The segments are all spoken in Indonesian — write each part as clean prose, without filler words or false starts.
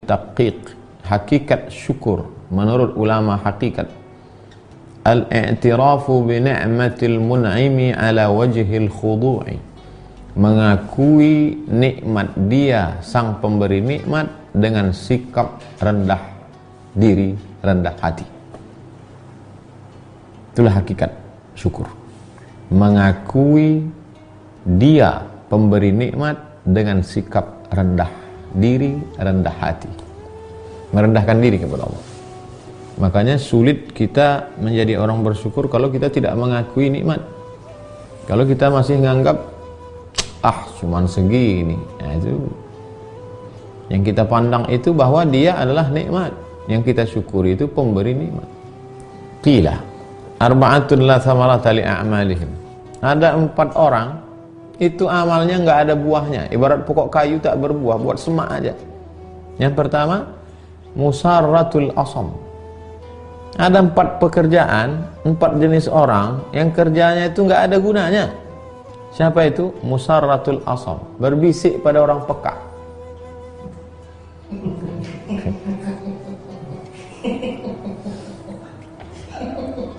taqiq, hakikat syukur menurut ulama hakikat, al-i'tirafu bi ni'matil mun'imi ala wajhil khudu'i, mengakui nikmat dia sang pemberi nikmat dengan sikap rendah diri, rendah hati. Itulah hakikat syukur, mengakui dia pemberi nikmat dengan sikap rendah diri, rendah hati, merendahkan diri kepada Allah. Makanya sulit kita menjadi orang bersyukur kalau kita tidak mengakui nikmat. Kalau kita masih menganggap cuman segini, nah itu yang kita pandang itu bahwa dia adalah nikmat, yang kita syukuri itu pemberi nikmat. Qila arba'atun la thamarata li a'malihim, ada 4 orang itu amalnya nggak ada buahnya, ibarat pokok kayu tak berbuah, buat semak aja. Yang pertama, musarratul asam. Ada 4 pekerjaan, 4 jenis orang yang kerjanya itu nggak ada gunanya. Siapa itu? Musarratul asam, berbisik pada orang peka.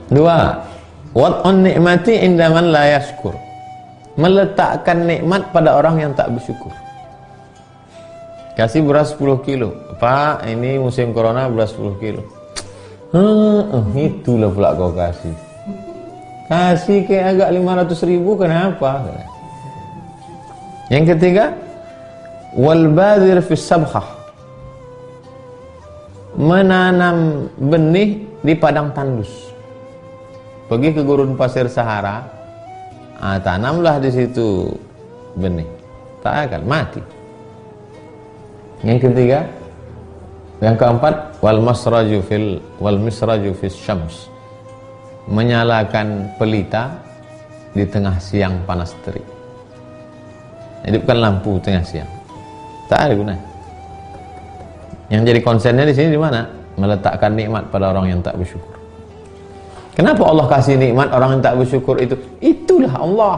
Dua, wad'un ni'mati inda man la yashkur, meletakkan nikmat pada orang yang tak bersyukur. Kasih beras 10 kilo, Pak, ini musim corona beras 10 kilo. Itulah pula kau kasih. Kasih kayak agak 500.000, kenapa? Yang ketiga, wal badir fis sabkhah, menanam benih di padang tandus. Pergi ke gurun pasir Sahara, tanamlah di situ benih, tak akan mati. Yang ketiga, yang keempat, wal misraju fis syams, menyalakan pelita di tengah siang panas terik. Hidupkan lampu tengah siang, tak ada gunanya. Yang jadi konsennya di sini di mana? Meletakkan nikmat pada orang yang tak bersyukur. Kenapa Allah kasih nikmat orang yang tak bersyukur itu? Itulah Allah,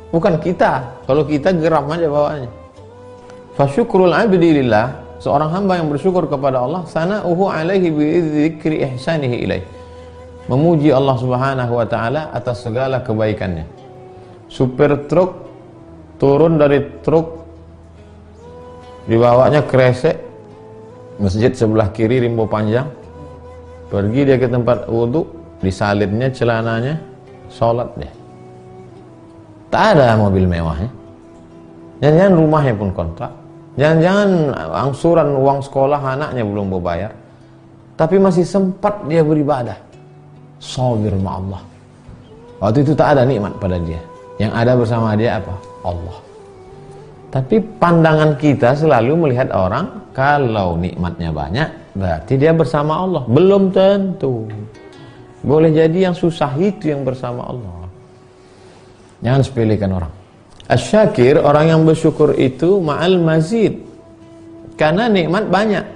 bukan kita. Kalau kita geram aja bawaannya. Fasyukrul abdi lillah, seorang hamba yang bersyukur kepada Allah, sana'uhu alaihi bi dzikri ihsanihi ilaih, memuji Allah Subhanahu wa taala atas segala kebaikannya. Supir truk turun dari truk, dibawanya kresek, masjid sebelah kiri rimbo panjang, pergi dia ke tempat wudhu, disalibnya celananya, sholat dia. Tak ada mobil mewahnya, jangan-jangan rumahnya pun kontrak, jangan-jangan angsuran uang sekolah anaknya belum berbayar, tapi masih sempat dia beribadah. Sabir ma'allah. Waktu itu tak ada nikmat pada dia, yang ada bersama dia apa? Allah. Tapi pandangan kita selalu melihat orang, kalau nikmatnya banyak berarti dia bersama Allah. Belum tentu. Boleh jadi yang susah itu yang bersama Allah. Jangan sepelekan orang. Asyakir, orang yang bersyukur itu ma'al mazid, karena nikmat banyak.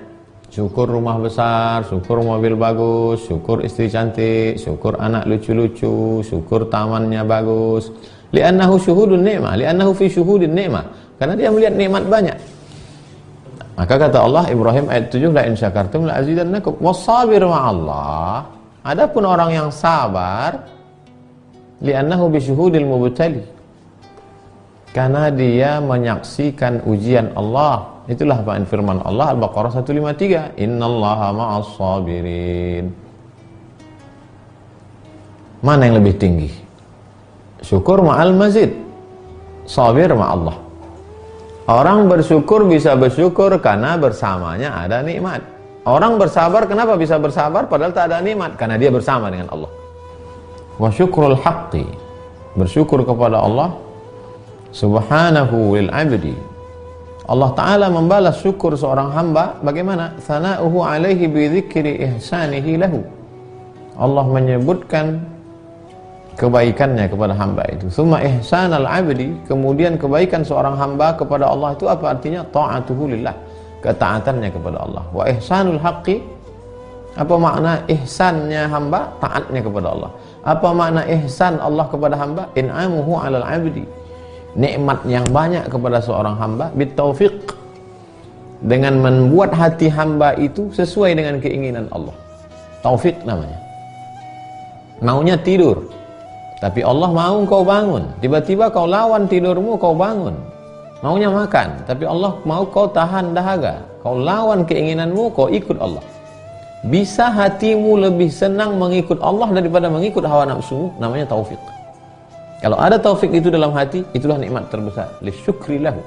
Syukur rumah besar, syukur mobil bagus, syukur istri cantik, syukur anak lucu-lucu, syukur tamannya bagus. Li'annahu syuhudun ni'mah, li'annahu fi syuhudin ni'mah, karena dia melihat nikmat banyak. Maka kata Allah, Ibrahim ayat 7, la in syakartum la azidannakum wasabir ma'allah. Adapun orang yang sabar, li'annahu bi syuhudil mubtali, karena dia menyaksikan ujian Allah. Itulah firman Allah Al-Baqarah 153, innallaha ma'as sabirin. Mana yang lebih tinggi? Syukur ma'al mazid, sabir ma'allah. Orang bersyukur bisa bersyukur karena bersamanya ada nikmat. Orang bersabar, kenapa bisa bersabar padahal tak ada nikmat? Karena dia bersama dengan Allah. Wa syukrul haqqi, bersyukur kepada Allah subhanahu lil abdi. Allah Ta'ala membalas syukur seorang hamba bagaimana? Sana'uhu alaihi bi dzikri ihsanihi lahu. Allah menyebutkan kebaikannya kepada hamba itu. Summa ihsanal abdi, kemudian kebaikan seorang hamba kepada Allah itu apa artinya? Ta'atuhu lillah, ketaatannya kepada Allah. Wa ihsanul haqqi, apa makna ihsannya hamba? Taatnya kepada Allah. Apa makna ihsan Allah kepada hamba? In'amuhu alal abdi, nikmat yang banyak kepada seorang hamba, bitaufiq, dengan membuat hati hamba itu sesuai dengan keinginan Allah. Taufik namanya. Maunya tidur, tapi Allah mau kau bangun. Tiba-tiba kau lawan tidurmu, kau bangun. Maunya makan, tapi Allah mau kau tahan dahaga. Kau lawan keinginanmu, kau ikut Allah. Bisa hatimu lebih senang mengikut Allah daripada mengikut hawa nafsu, namanya taufik. Kalau ada taufik itu dalam hati, itulah nikmat terbesar. Lisyukri lahu.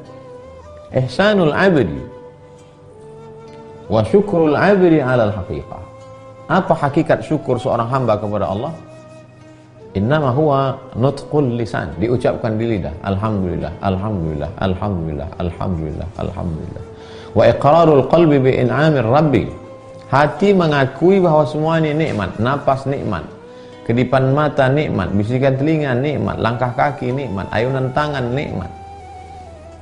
Ihsanul abdi wa syukrul abdi alal haqiqah. Apa hakikat syukur seorang hamba kepada Allah? Innama huwa nutqul lisan, diucapkan di lidah. Alhamdulillah, alhamdulillah, alhamdulillah, alhamdulillah, alhamdulillah. Wa iqrarul qalbi bi in'amir rabbi. Hati mengakui bahwa semua ini nikmat. Napas nikmat, kedipan mata nikmat, bisikan telinga nikmat, langkah kaki nikmat, ayunan tangan nikmat.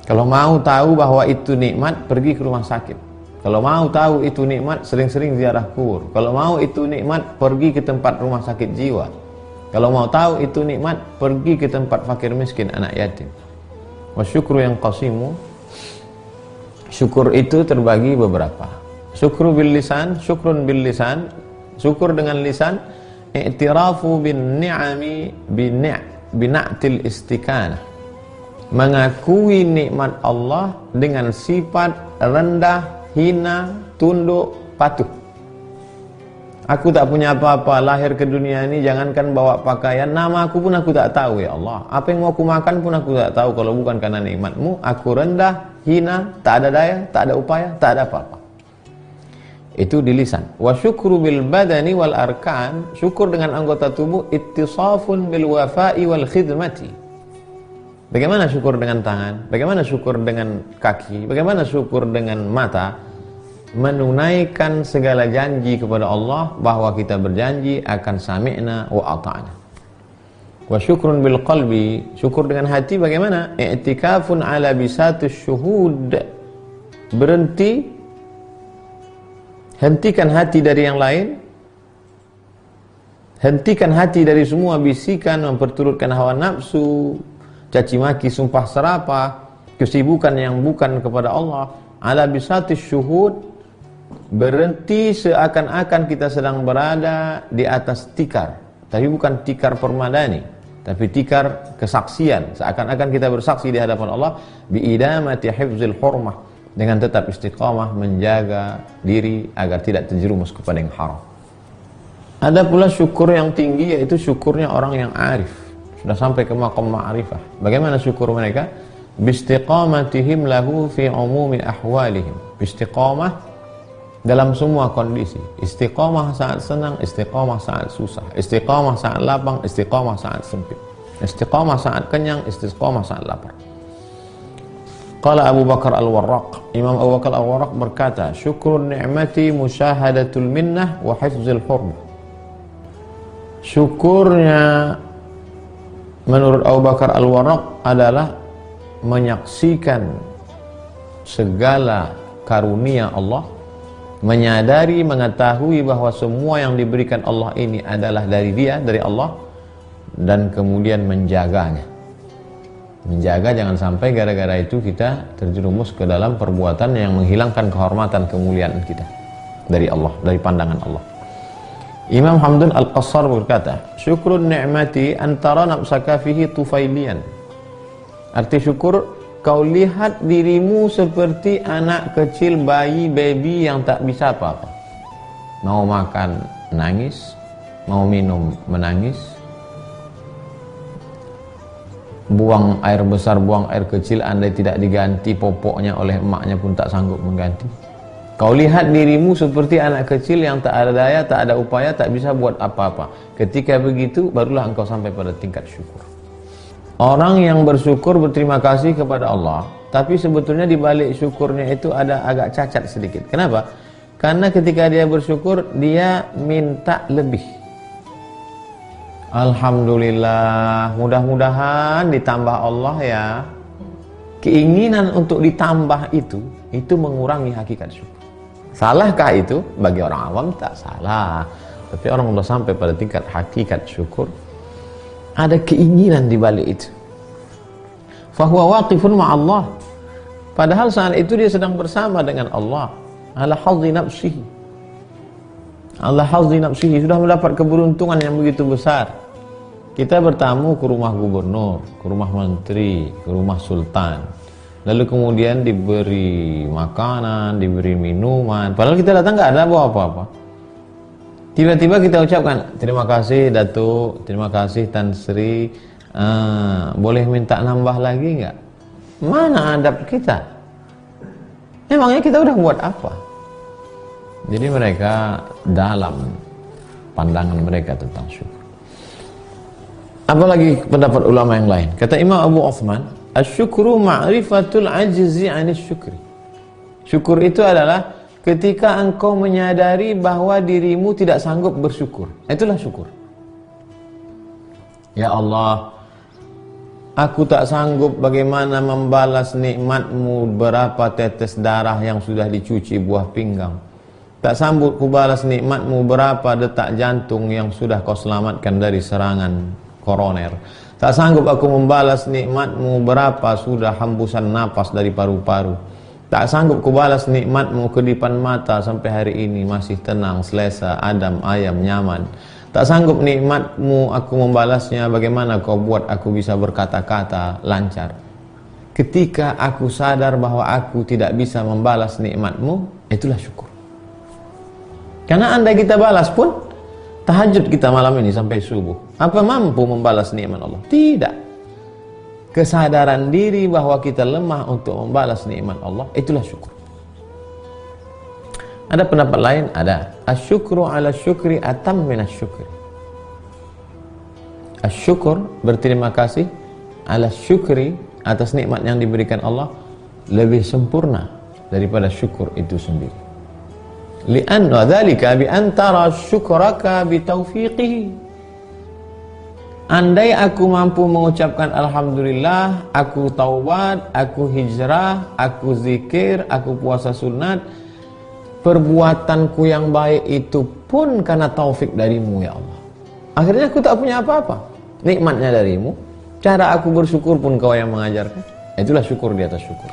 Kalau mau tahu bahwa itu nikmat, pergi ke rumah sakit. Kalau mau tahu itu nikmat, sering-sering ziarah kubur. Kalau mau itu nikmat, pergi ke tempat rumah sakit jiwa. Kalau mau tahu itu nikmat, pergi ke tempat fakir miskin, anak yatim. Wa syukru yang qasimu. Syukur itu terbagi beberapa. Syukru bil lisan, syukrun bil lisan. Syukur dengan lisan, i'tirafu bin ni'ami bina'til istiqanah. Mengakui nikmat Allah dengan sifat rendah, hina, tunduk, patuh. Aku tak punya apa-apa, lahir ke dunia ini jangankan bawa pakaian, nama aku pun aku tak tahu ya Allah. Apa yang mau aku makan pun aku tak tahu kalau bukan karena nikmatmu. Aku rendah, hina, tak ada daya, tak ada upaya, tak ada apa-apa. Itu di lisan. Wa syukru bil badani wal arkan. Syukur dengan anggota tubuh, ittisafun bil wafa'i wal khidmati. Bagaimana syukur dengan tangan? Bagaimana syukur dengan kaki? Bagaimana syukur dengan mata? Menunaikan segala janji kepada Allah, bahwa kita berjanji akan sami'na wa ata'na. Wa syukrun bil qalbi. Syukur dengan hati bagaimana? I'tikafun ala bisatus syuhud. Berhenti, hentikan hati dari yang lain, hentikan hati dari semua bisikan memperturutkan hawa nafsu, caci maki, sumpah serapah, kesibukan yang bukan kepada Allah. Ala bisatis syuhud. Berhenti seakan-akan kita sedang berada di atas tikar, tapi bukan tikar permadani, tapi tikar kesaksian. Seakan-akan kita bersaksi di hadapan Allah, biidamati hifzil hurmah, dengan tetap istiqamah menjaga diri agar tidak terjerumus kepada yang haram. Ada pula syukur yang tinggi, yaitu syukurnya orang yang arif, sudah sampai ke maqam ma'rifah. Bagaimana syukur mereka? Bistiqamatihim lahu fi umumi ahwalihim. Istiqamah dalam semua kondisi. Istiqamah saat senang, istiqamah saat susah, istiqamah saat lapang, istiqamah saat sempit, istiqamah saat kenyang, istiqamah saat lapar. Qala Abu Bakar Al-Warraq, Imam Abu Bakar Al-Warraq berkata, syukrun ni'mati musyahadatul minnah wa hifzil hurmah. Syukurnya menurut Abu Bakar Al-Warraq adalah menyaksikan segala karunia Allah, menyadari, mengetahui bahwa semua yang diberikan Allah ini adalah dari Dia, dari Allah, dan kemudian menjaganya. Menjaga jangan sampai gara-gara itu kita terjerumus ke dalam perbuatan yang menghilangkan kehormatan, kemuliaan kita dari Allah, dari pandangan Allah. Imam Hamdan Al-Qassar berkata, syukrun ni'mati antara nafsaka fihi tufailian. Arti syukur, kau lihat dirimu seperti anak kecil, bayi, baby yang tak bisa apa-apa. Mau makan, nangis. Mau minum, menangis. Buang air besar, buang air kecil, andai tidak diganti popoknya oleh emaknya pun tak sanggup mengganti. Kau lihat dirimu seperti anak kecil yang tak ada daya, tak ada upaya, tak bisa buat apa-apa. Ketika begitu, barulah engkau sampai pada tingkat syukur. Orang yang bersyukur, berterima kasih kepada Allah, tapi sebetulnya di balik syukurnya itu ada agak cacat sedikit. Kenapa? Karena ketika dia bersyukur, dia minta lebih. Alhamdulillah, mudah-mudahan ditambah Allah ya. Keinginan untuk ditambah itu mengurangi hakikat syukur. Salahkah itu? Bagi orang awam tak salah. Tapi orang sudah sampai pada tingkat hakikat syukur, ada keinginan di balik itu. Fahuwa waqifun ma'allah. Padahal saat itu dia sedang bersama dengan Allah. Ala hadzi nafsihi. Allah hadzi nafsihi, sudah mendapat keberuntungan yang begitu besar. Kita bertamu ke rumah gubernur, ke rumah menteri, ke rumah sultan. Lalu kemudian diberi makanan, diberi minuman. Padahal kita datang nggak ada bawa apa-apa. Tiba-tiba kita ucapkan, terima kasih Datuk, terima kasih Tan Sri. Boleh minta nambah lagi nggak? Mana adab kita? Emangnya kita udah buat apa? Jadi mereka dalam pandangan mereka tentang syukur. Apalagi pendapat ulama yang lain. Kata Imam Abu Uthman, asyukru ma'rifatul ajzi 'anis syukri. Syukur itu adalah ketika engkau menyadari bahwa dirimu tidak sanggup bersyukur. Itulah syukur. Ya Allah, aku tak sanggup bagaimana membalas nikmatmu berapa tetes darah yang sudah dicuci buah pinggang. Tak sanggup ku balas nikmatmu berapa detak jantung yang sudah kau selamatkan dari serangan koroner. Tak sanggup aku membalas nikmatmu berapa sudah hembusan napas dari paru-paru. Tak sanggup ku balas nikmatmu kedipan mata sampai hari ini masih tenang, selesa, adem, ayam, nyaman. Tak sanggup nikmatmu aku membalasnya bagaimana kau buat aku bisa berkata-kata lancar. Ketika aku sadar bahwa aku tidak bisa membalas nikmatmu, itulah syukur. Karena andai kita balas pun, tahajud kita malam ini sampai subuh, apa mampu membalas nikmat Allah? Tidak. Kesadaran diri bahwa kita lemah untuk membalas nikmat Allah, itulah syukur. Ada pendapat lain? Ada. Asyukru ala syukri atam minas syukri. Asyukur, berterima kasih, ala syukri, atas nikmat yang diberikan Allah, lebih sempurna daripada syukur itu sendiri. Li'anna dzalika bi antara syukraka bi taufiqihi. Andai aku mampu mengucapkan alhamdulillah, aku taubat, aku hijrah, aku zikir, aku puasa sunat, perbuatanku yang baik itu pun karena taufik darimu ya Allah. Akhirnya aku tak punya apa-apa, nikmatnya darimu. Cara aku bersyukur pun kau yang mengajarkan. Itulah syukur di atas syukur.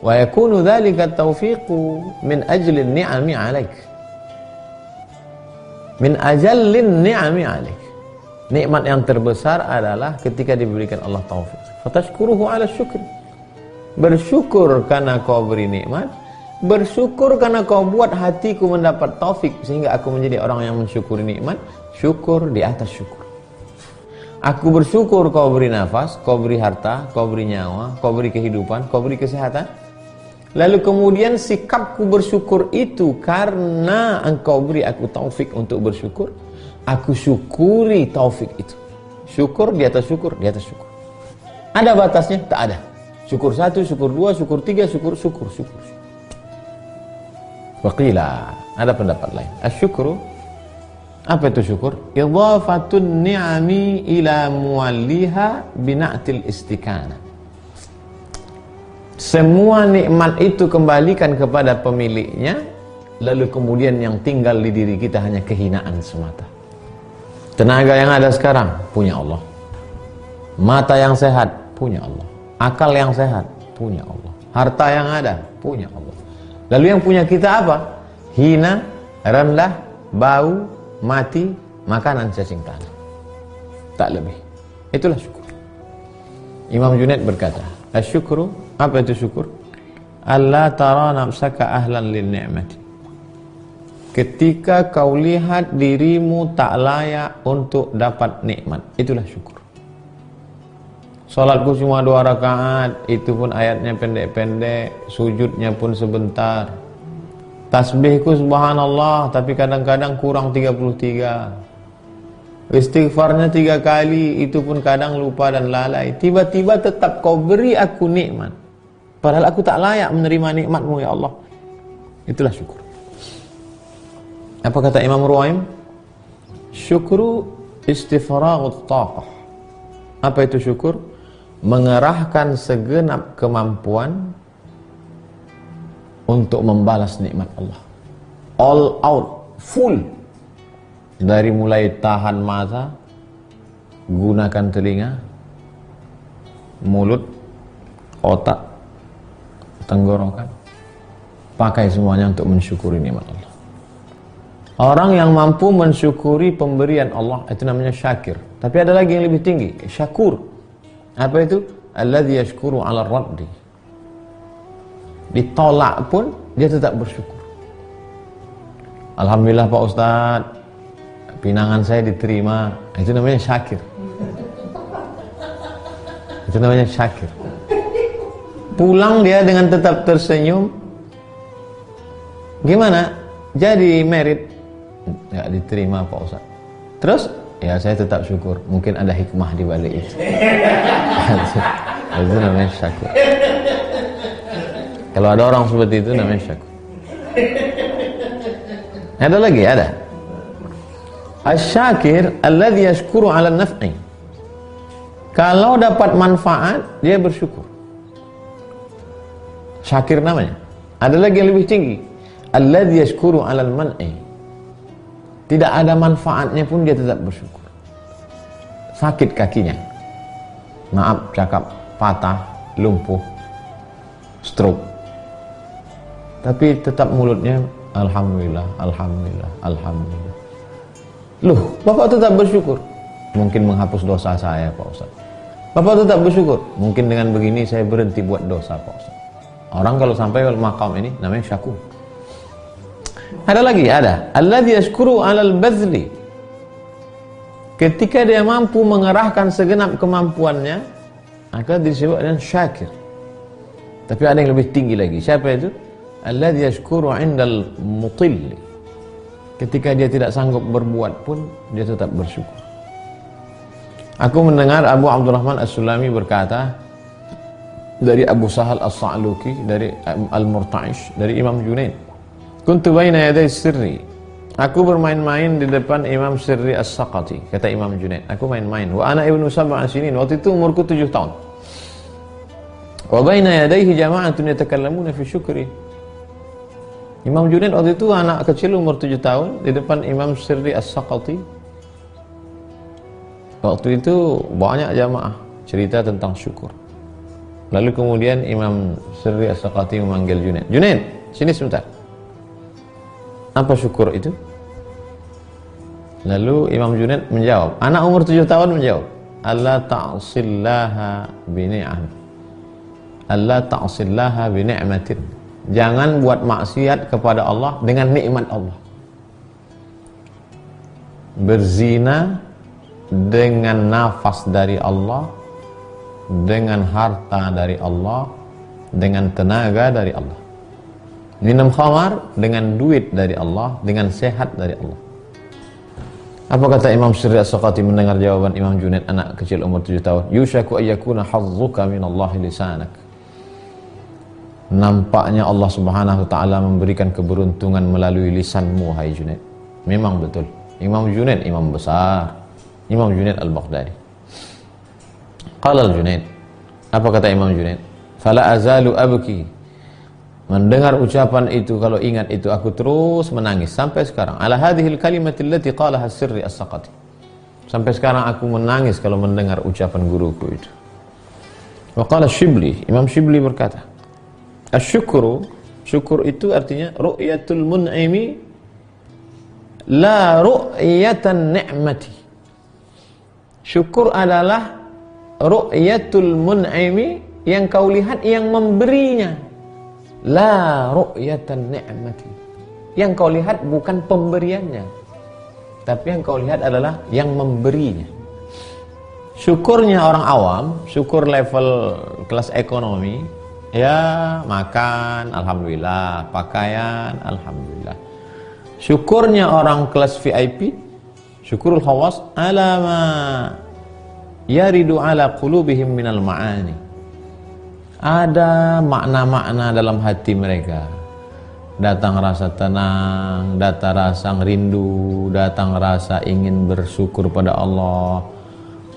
Wa yakunu dzalika taufiqu min ajli ni'ami 'alaik. Min ajallin ni'ami 'alaik. Nikmat yang terbesar adalah ketika diberikan Allah taufik. Fatashkuruhu 'ala syukri. Bersyukur karena kau beri nikmat, bersyukur karena kau buat hatiku mendapat taufik sehingga aku menjadi orang yang mensyukuri nikmat. Syukur di atas syukur. Aku bersyukur kau beri nafas, kau beri harta, kau beri nyawa, kau beri kehidupan, kau beri kesehatan. Lalu kemudian sikapku bersyukur itu karena engkau beri aku taufik untuk bersyukur. Aku syukuri taufik itu. Syukur di atas syukur, di atas syukur. Ada batasnya? Tak ada. Syukur 1, syukur 2, syukur 3, syukur. Waqila, ada pendapat lain. Asyukru, apa itu syukur? Idhafatun ni'ami ila mualliha bina'til istikana. Semua nikmat itu kembalikan kepada pemiliknya, lalu kemudian yang tinggal di diri kita hanya kehinaan semata. Tenaga yang ada sekarang punya Allah. Mata yang sehat punya Allah. Akal yang sehat punya Allah. Harta yang ada punya Allah. Lalu yang punya kita apa? Hina, rendah, bau, mati, makanan cacing tanah. Tak lebih. Itulah syukur. Imam Junaid berkata, asyukru, apa itu syukur? Allah tara nafsaka ahlan lin ni'mati. Ketika kau lihat dirimu tak layak untuk dapat nikmat, itulah syukur. Salatku cuma 2 rakaat, itu pun ayatnya pendek-pendek, sujudnya pun sebentar. Tasbihku subhanallah, tapi kadang-kadang kurang 33. Istighfarnya 3 kali, itu pun kadang lupa dan lalai. Tiba-tiba tetap kau beri aku nikmat, padahal aku tak layak menerima nikmatmu ya Allah. Itulah syukur. Apa kata Imam Ruwaim? Syukru istifraghut taqah. Apa itu syukur? Mengerahkan segenap kemampuan untuk membalas nikmat Allah. All out, full. Dari mulai tahan mata, gunakan telinga, mulut, otak, tenggorokan. Pakai semuanya untuk mensyukuri nikmat Allah. Orang yang mampu mensyukuri pemberian Allah itu namanya syakir. Tapi ada lagi yang lebih tinggi, syakur. Apa itu? Alladzi yashkuru 'ala raddi. Ditolak pun dia tetap bersyukur. Alhamdulillah Pak Ustadz, pinangan saya diterima. Itu namanya syakir. Itu namanya syakir. Pulang dia dengan tetap tersenyum. Gimana? Jadi merit. Nggak diterima Pak Ustadz. Terus? Ya saya tetap syukur. Mungkin ada hikmah di balik itu. Itu namanya syukur. Kalau ada orang seperti itu namanya syukur. Ada lagi? Ada. Asy-syakir alladzi yashkuru 'ala an-naf'i. Kalau dapat manfaat, dia bersyukur. Syakir namanya. Ada lagi yang lebih tinggi. Alladzi yashkuru 'ala al-man'i. Tidak ada manfaatnya pun dia tetap bersyukur. Sakit kakinya, maaf cakap, patah, lumpuh, stroke, tapi tetap mulutnya alhamdulillah, alhamdulillah, alhamdulillah. Loh, Bapak tetap bersyukur. Mungkin menghapus dosa saya Pak Ustaz. Bapak tetap bersyukur. Mungkin dengan begini saya berhenti buat dosa Pak Ustaz. Orang kalau sampai makam ini namanya syakur. Ada lagi, ada. Alladzi yashkuru 'alal badli. Ketika dia mampu mengerahkan segenap kemampuannya, maka disebut dengan syakir. Tapi ada yang lebih tinggi lagi. Siapa itu? Alladzi yashkuru 'indal mutilli. Ketika dia tidak sanggup berbuat pun dia tetap bersyukur. Aku mendengar Abu Abdurrahman As-Sulami berkata dari Abu Sahal As-Sa'luki, dari Al-Murta'ish, dari Imam Junaid. Kuntu baina yaday sirri. Aku bermain-main di depan Imam Sirri As-Saqati, kata Imam Junaid. Aku main-main. Wa ana ibnu sab'a sinin. Waktu itu umurku 7 tahun. Wa baina yadayhi jama'atun yatakallamuna fi syukri. Imam Junaid waktu itu anak kecil umur 7 tahun di depan Imam Sirri As-Saqati. Waktu itu banyak jamaah cerita tentang syukur. Lalu kemudian Imam Sirri As-Saqati memanggil Junaid. Junaid, sini sebentar. Apa syukur itu? Lalu Imam Junaid menjawab, anak umur 7 tahun menjawab, alla ta'sillaha bini'am. Alla ta'sillaha bini'matin. Jangan buat maksiat kepada Allah dengan nikmat Allah. Berzina dengan nafas dari Allah, dengan harta dari Allah, dengan tenaga dari Allah. Minum khamar dengan duit dari Allah, dengan sehat dari Allah. Apa kata Imam Sirri As-Saqati mendengar jawaban Imam Junaid, anak kecil umur 7 tahun? Yushaku ayyakuna hazzuka minallahi lisanak. Nampaknya Allah Subhanahu wa taala memberikan keberuntungan melalui lisanmu, hai Junaid. Memang betul. Imam Junaid imam besar. Imam Junaid Al-Baghdadi. Qala Al-Junaid. Apa kata Imam Junaid? Fala azalu abki. Mendengar ucapan itu, kalau ingat itu, aku terus menangis sampai sekarang. Ala hadhil kalimati allati qalaha Sirri As-Saqati. Sampai sekarang aku menangis kalau mendengar ucapan guruku itu. Wa qala Shibli, Imam Shibli berkata, asyukru, syukur itu artinya ru'yatul mun'imi la ru'yatan ni'mati. Syukur adalah ru'yatul mun'imi, yang kau lihat yang memberinya. La ru'yatan ni'mati. Yang kau lihat bukan pemberiannya, tapi yang kau lihat adalah yang memberinya. Syukurnya orang awam, syukur level kelas ekonomi, ya makan, alhamdulillah, pakaian, alhamdulillah. Syukurnya orang kelas VIP, syukurul khawas, alama yaridu ala qulubihim minal ma'ani. Ada makna-makna dalam hati mereka. Datang rasa tenang, datang rasa rindu, datang rasa ingin bersyukur pada Allah.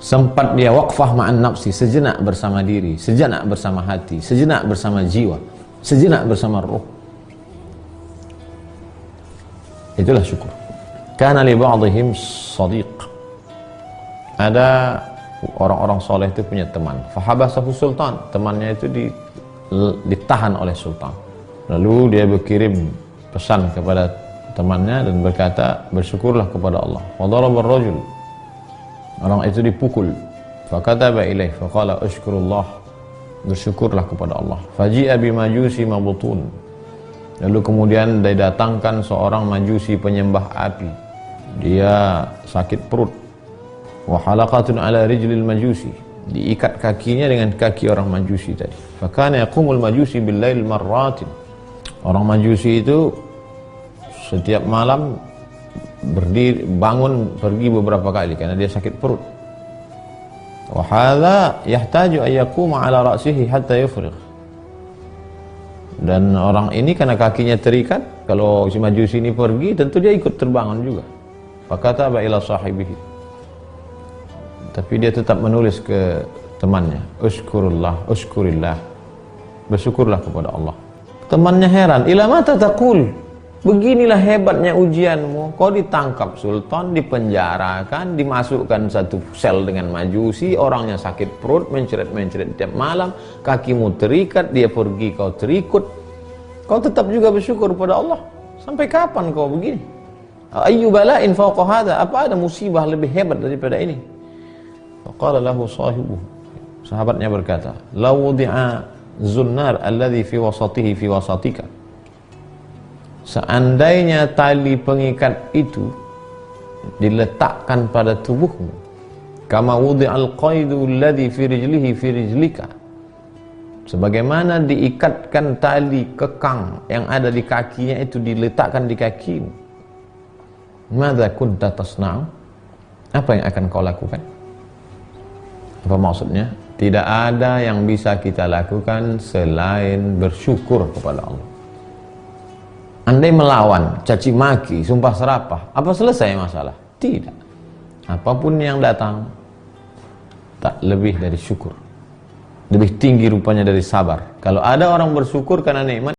Sempat dia waqfah ma'an nafsi, sejenak bersama diri, sejenak bersama hati, sejenak bersama jiwa, sejenak bersama ruh. Itulah syukur. Kana li ba'dihim sadiq. Ada orang-orang soleh itu punya teman. Fahabasahu sultan, temannya itu ditahan oleh sultan. Lalu dia berkirim pesan kepada temannya dan berkata, bersyukurlah kepada Allah. Fadaraba ar-rajul, orang itu dipukul. Fakataba ilaih faqala ashkurullah, bersyukurlah kepada Allah. Faji'a bimajusi mabutun, lalu kemudian didatangkan seorang majusi penyembah api. Dia sakit perut. Wa halaqatun ala rijlil majusi, diikat kakinya dengan kaki orang majusi tadi. Fakana yaqumul majusi billail marratin, orang majusi itu setiap malam berdiri, bangun pergi beberapa kali karena dia sakit perut. Wa hadza yahtaju an yaquma ala ra'sihi hatta yufrigh, dan orang ini karena kakinya terikat, kalau si majusi ini pergi tentu dia ikut terbangun juga. Fakataba ila sahibihi, tapi dia tetap menulis ke temannya, uskurillah, bersyukurlah kepada Allah. Temannya heran, ila mata taqul, beginilah hebatnya ujianmu, kau ditangkap sultan, dipenjarakan, dimasukkan satu sel dengan majusi, orangnya sakit perut, menceret-menceret tiap malam, kakimu terikat, dia pergi, kau terikut, kau tetap juga bersyukur kepada Allah. Sampai kapan kau begini? Ayyu bala'in fawqa hadha, apa ada musibah lebih hebat daripada ini? Faqala lahu sahibuhu, sahabatnya berkata, law wudi'a zunnar alladhi fi wasatihi fi wasatika, seandainya tali pengikat itu diletakkan pada tubuhmu, kama wudi'al qaidu alladhi fi rijlihi fi rijlika, sebagaimana diikatkan tali kekang yang ada di kakinya itu diletakkan di kakimu, madza kunta tasna'u, apa yang akan kau lakukan? Apa maksudnya? Tidak ada yang bisa kita lakukan selain bersyukur kepada Allah. Andai melawan, caci maki, sumpah serapah, apa selesai masalah? Tidak. Apapun yang datang tak lebih dari syukur. Lebih tinggi rupanya dari sabar. Kalau ada orang bersyukur karena nikmat,